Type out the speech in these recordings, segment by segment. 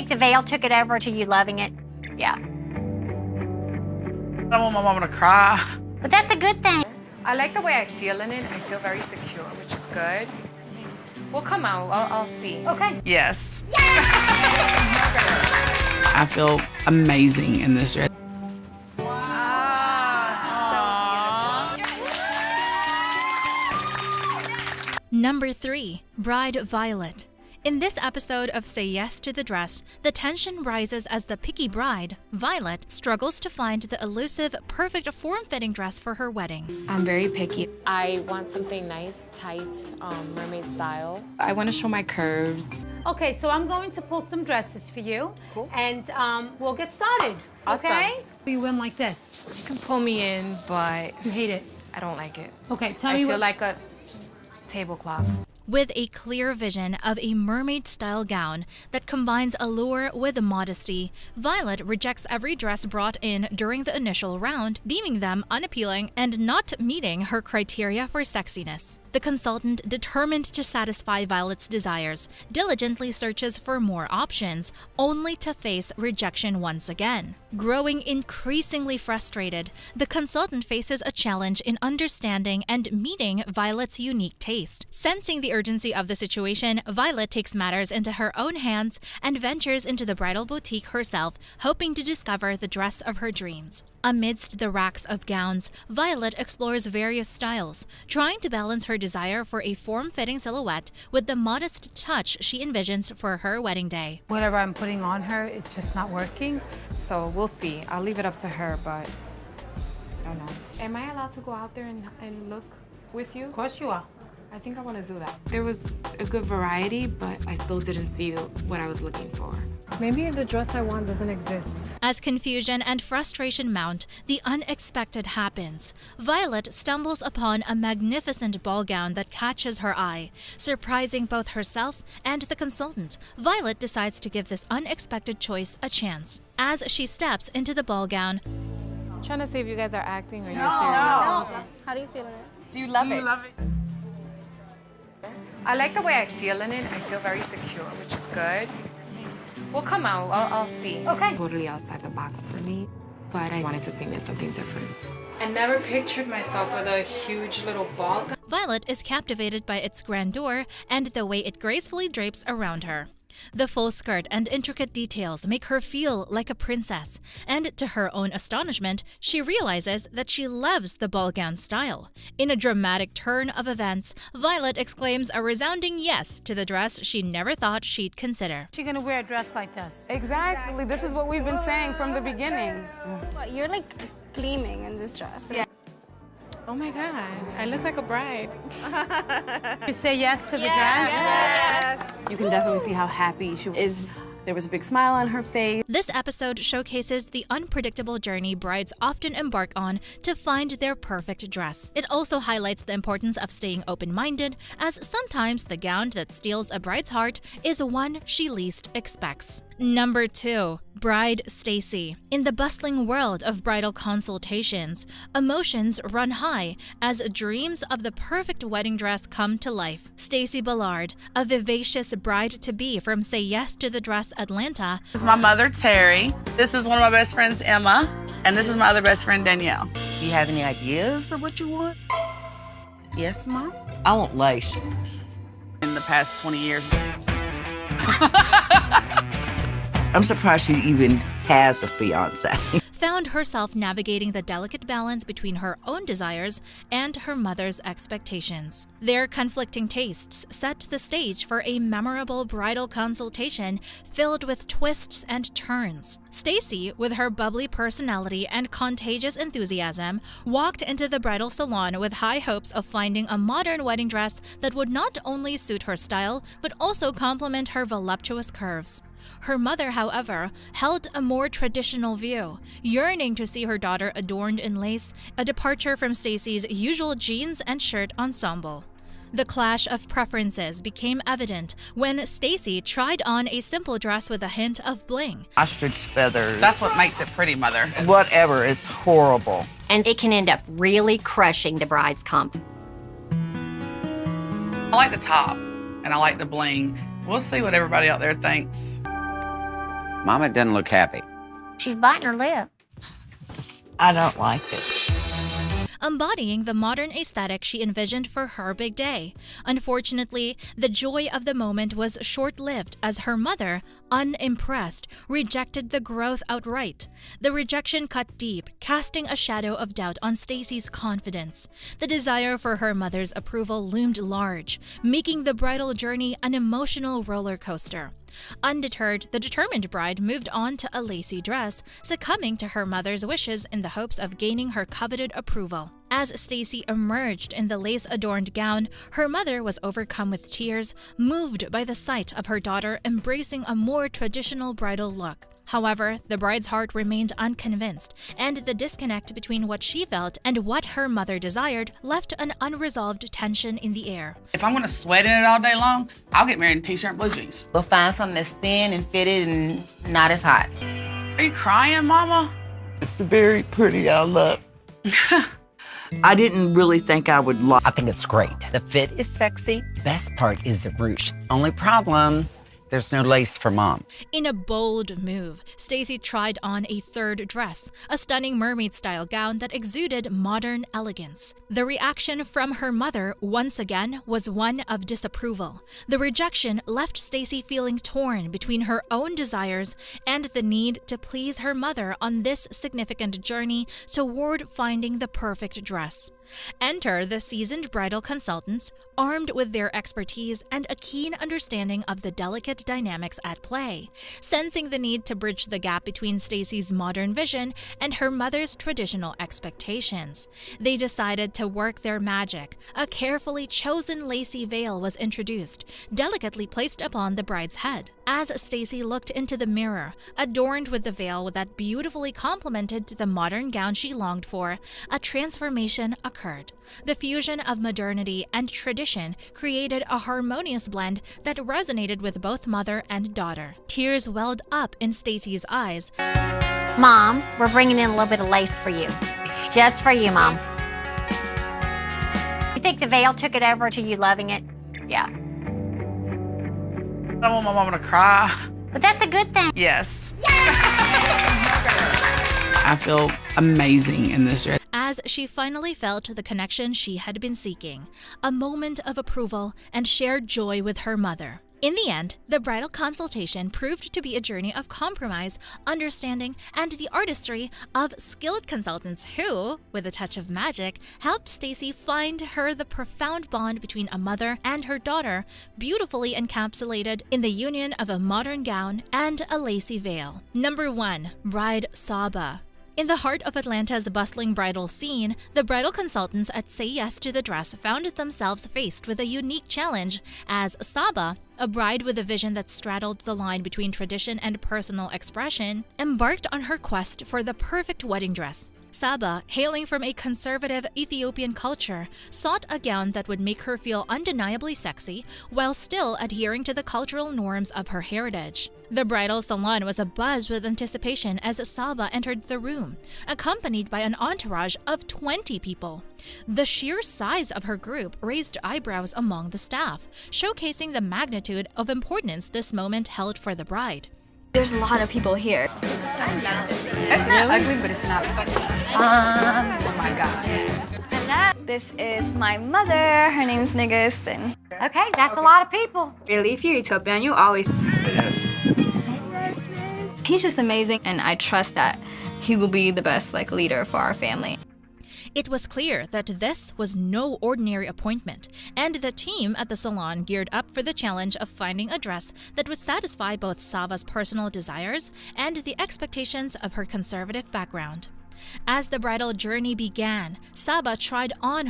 think the veil took it over to you loving it? Yeah. I don't want my mama to cry. But that's a good thing. I like the way I feel in it. I feel very secure, which is good. We'll come out. I'll see. Okay. Yes. I feel amazing in this dress. Number 3, Bride Violet. In this episode of Say Yes to the Dress, the tension rises as the picky bride, Violet, struggles to find the elusive, perfect form-fitting dress for her wedding. I'm very picky. I want something nice, tight, mermaid style. I want to show my curves. Okay, so I'm going to pull some dresses for you. Cool. And we'll get started, Awesome. okay? You win like this. You can pull me in, but You hate it. I don't like it. Okay, tell I me feel what... like a tablecloth. With a clear vision of a mermaid-style gown that combines allure with modesty, Violet rejects every dress brought in during the initial round, deeming them unappealing and not meeting her criteria for sexiness. The consultant, determined to satisfy Violet's desires, diligently searches for more options, only to face rejection once again. Growing increasingly frustrated, the consultant faces a challenge in understanding and meeting Violet's unique taste. Sensing the urgency of the situation, Violet takes matters into her own hands and ventures into the bridal boutique herself, hoping to discover the dress of her dreams. Amidst the racks of gowns, Violet explores various styles, trying to balance her desire for a form-fitting silhouette with the modest touch she envisions for her wedding day. Whatever I'm putting on her is just not working. So we'll see. I'll leave it up to her, but I don't know. Am I allowed to go out there and look with you? Of course you are. I think I want to do that. There was a good variety, but I still didn't see what I was looking for. Maybe the dress I want doesn't exist. As confusion and frustration mount, the unexpected happens. Violet stumbles upon a magnificent ball gown that catches her eye. Surprising both herself and the consultant, Violet decides to give this unexpected choice a chance. As she steps into the ball gown, I'm trying to see if you guys are acting or you're serious. No. How do you feel in it? Do you love it? I like the way I feel in it. I feel very secure, which is good. We'll come out. I'll see. Okay. Totally outside the box for me, but I wanted to see something different. I never pictured myself with a huge little ball gown. Violet is captivated by its grandeur and the way it gracefully drapes around her. The full skirt and intricate details make her feel like a princess, and to her own astonishment, she realizes that she loves the ball gown style. In a dramatic turn of events, Violet exclaims a resounding yes to the dress she never thought she'd consider. She's gonna wear a dress like this. Exactly. This is what we've been saying from the beginning. What, you're like gleaming in this dress. Yeah. Oh my God, I look like a bride. You say yes to the dress? Yes. You can definitely see how happy she is. There was a big smile on her face. This episode showcases the unpredictable journey brides often embark on to find their perfect dress. It also highlights the importance of staying open-minded, as sometimes the gown that steals a bride's heart is one she least expects. Number 2. Bride Stacy. In the bustling world of bridal consultations, emotions run high as dreams of the perfect wedding dress come to life. Stacy Ballard, a vivacious bride-to-be from Say Yes to the Dress Atlanta. This is my mother, Terry. This is one of my best friends, Emma. And this is my other best friend, Danielle. Do you have any ideas of what you want? Yes, Mom? I want lace. In the past 20 years. I'm surprised she even has a fiance. Found herself navigating the delicate balance between her own desires and her mother's expectations. Their conflicting tastes set the stage for a memorable bridal consultation filled with twists and turns. Stacy, with her bubbly personality and contagious enthusiasm, walked into the bridal salon with high hopes of finding a modern wedding dress that would not only suit her style, but also complement her voluptuous curves. Her mother, however, held a more traditional view, yearning to see her daughter adorned in lace, a departure from Stacy's usual jeans and shirt ensemble. The clash of preferences became evident when Stacy tried on a simple dress with a hint of bling. Ostrich feathers. That's what makes it pretty, Mother. Whatever, it's horrible. And it can end up really crushing the bride's comp. I like the top, and I like the bling. We'll see what everybody out there thinks. Mama doesn't look happy. She's biting her lip. I don't like it. Embodying the modern aesthetic she envisioned for her big day. Unfortunately, the joy of the moment was short-lived as her mother, unimpressed, rejected the growth outright. The rejection cut deep, casting a shadow of doubt on Stacy's confidence. The desire for her mother's approval loomed large, making the bridal journey an emotional roller coaster. Undeterred, the determined bride moved on to a lacy dress, succumbing to her mother's wishes in the hopes of gaining her coveted approval. As Stacy emerged in the lace-adorned gown, her mother was overcome with tears, moved by the sight of her daughter embracing a more traditional bridal look. However, the bride's heart remained unconvinced, and the disconnect between what she felt and what her mother desired left an unresolved tension in the air. If I'm gonna sweat in it all day long, I'll get married in t-shirt and blue jeans. We'll find something that's thin and fitted and not as hot. Are you crying, Mama? It's very pretty, I love. I didn't really think I would like. I think it's great. The fit is sexy. Best part is the ruche. Only problem, there's no lace for Mom. In a bold move, Stacy tried on a third dress, a stunning mermaid-style gown that exuded modern elegance. The reaction from her mother, once again, was one of disapproval. The rejection left Stacy feeling torn between her own desires and the need to please her mother on this significant journey toward finding the perfect dress. Enter the seasoned bridal consultants, armed with their expertise and a keen understanding of the delicate dynamics at play. Sensing the need to bridge the gap between Stacy's modern vision and her mother's traditional expectations, they decided to work their magic. A carefully chosen lacy veil was introduced, delicately placed upon the bride's head. As Stacy looked into the mirror, adorned with the veil that beautifully complemented the modern gown she longed for, a transformation occurred. The fusion of modernity and tradition created a harmonious blend that resonated with both mother and daughter. Tears welled up in Stacy's eyes. Mom, we're bringing in a little bit of lace for you. Just for you, Mom. You think the veil took it over to you loving it? Yeah. I don't want my mama to cry. But that's a good thing. Yes. I feel amazing in this dress. As she finally felt the connection she had been seeking, a moment of approval and shared joy with her mother. In the end, the bridal consultation proved to be a journey of compromise, understanding, and the artistry of skilled consultants who, with a touch of magic, helped Stacy find her the profound bond between a mother and her daughter, beautifully encapsulated in the union of a modern gown and a lacy veil. Number 1. Bride Saba. In the heart of Atlanta's bustling bridal scene, the bridal consultants at Say Yes to the Dress found themselves faced with a unique challenge as Saba, a bride with a vision that straddled the line between tradition and personal expression, embarked on her quest for the perfect wedding dress. Saba, hailing from a conservative Ethiopian culture, sought a gown that would make her feel undeniably sexy while still adhering to the cultural norms of her heritage. The bridal salon was abuzz with anticipation as Saba entered the room, accompanied by an entourage of 20 people. The sheer size of her group raised eyebrows among the staff, showcasing the magnitude of importance this moment held for the bride. There's a lot of people here. It's not ugly, but it's not. Oh my God. This is my mother. Her name's Nigistin. Okay, that's a lot of people. Really, if you're Ethiopian, you always say yes. He's just amazing, and I trust that he will be the best leader for our family. It was clear that this was no ordinary appointment, and the team at the salon geared up for the challenge of finding a dress that would satisfy both Saba's personal desires and the expectations of her conservative background. As the bridal journey began, Saba tried on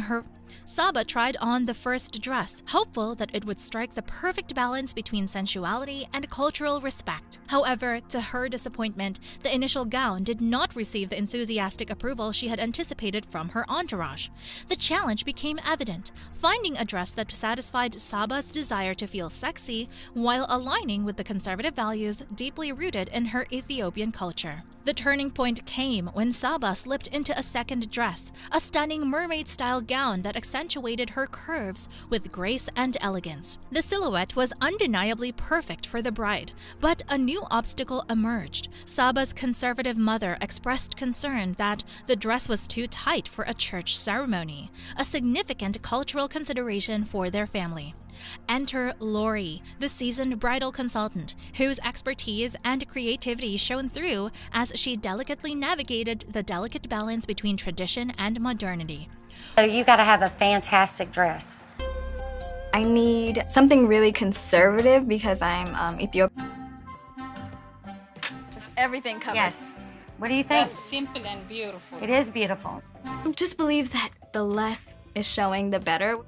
the first dress, hopeful that it would strike the perfect balance between sensuality and cultural respect. However, to her disappointment, the initial gown did not receive the enthusiastic approval she had anticipated from her entourage. The challenge became evident, finding a dress that satisfied Saba's desire to feel sexy while aligning with the conservative values deeply rooted in her Ethiopian culture. The turning point came when Saba slipped into a second dress, a stunning mermaid-style gown that accentuated her curves with grace and elegance. The silhouette was undeniably perfect for the bride, but a new obstacle emerged. Saba's conservative mother expressed concern that the dress was too tight for a church ceremony, a significant cultural consideration for their family. Enter Lori, the seasoned bridal consultant, whose expertise and creativity shone through as she delicately navigated the delicate balance between tradition and modernity. So you got to have a fantastic dress. I need something really conservative because I'm Ethiopian. Just everything covered. Yes. What do you think? Simple and beautiful. It is beautiful. Just believes that the less is showing, the better.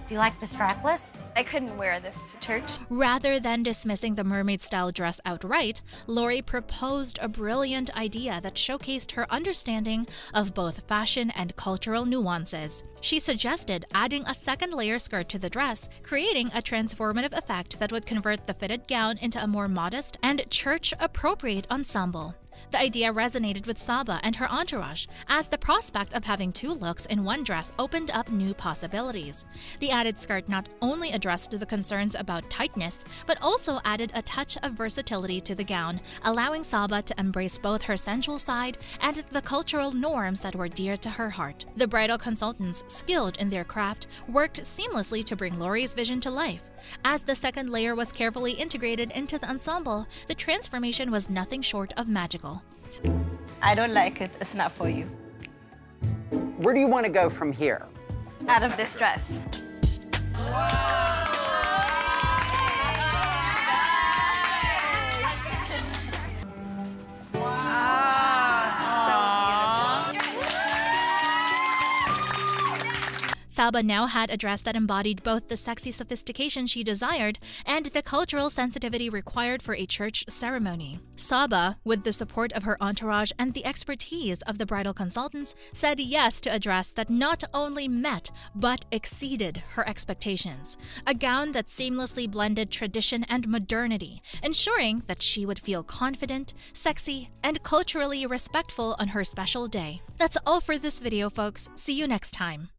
Do you like the strapless? I couldn't wear this to church. Rather than dismissing the mermaid-style dress outright, Lori proposed a brilliant idea that showcased her understanding of both fashion and cultural nuances. She suggested adding a second layer skirt to the dress, creating a transformative effect that would convert the fitted gown into a more modest and church-appropriate ensemble. The idea resonated with Saba and her entourage, as the prospect of having two looks in one dress opened up new possibilities. The added skirt not only addressed the concerns about tightness, but also added a touch of versatility to the gown, allowing Saba to embrace both her sensual side and the cultural norms that were dear to her heart. The bridal consultants, skilled in their craft, worked seamlessly to bring Lori's vision to life. As the second layer was carefully integrated into the ensemble, the transformation was nothing short of magical. I don't like it. It's not for you. Where do you want to go from here? Out of this dress. Saba now had a dress that embodied both the sexy sophistication she desired and the cultural sensitivity required for a church ceremony. Saba, with the support of her entourage and the expertise of the bridal consultants, said yes to a dress that not only met but exceeded her expectations. A gown that seamlessly blended tradition and modernity, ensuring that she would feel confident, sexy, and culturally respectful on her special day. That's all for this video, folks. See you next time.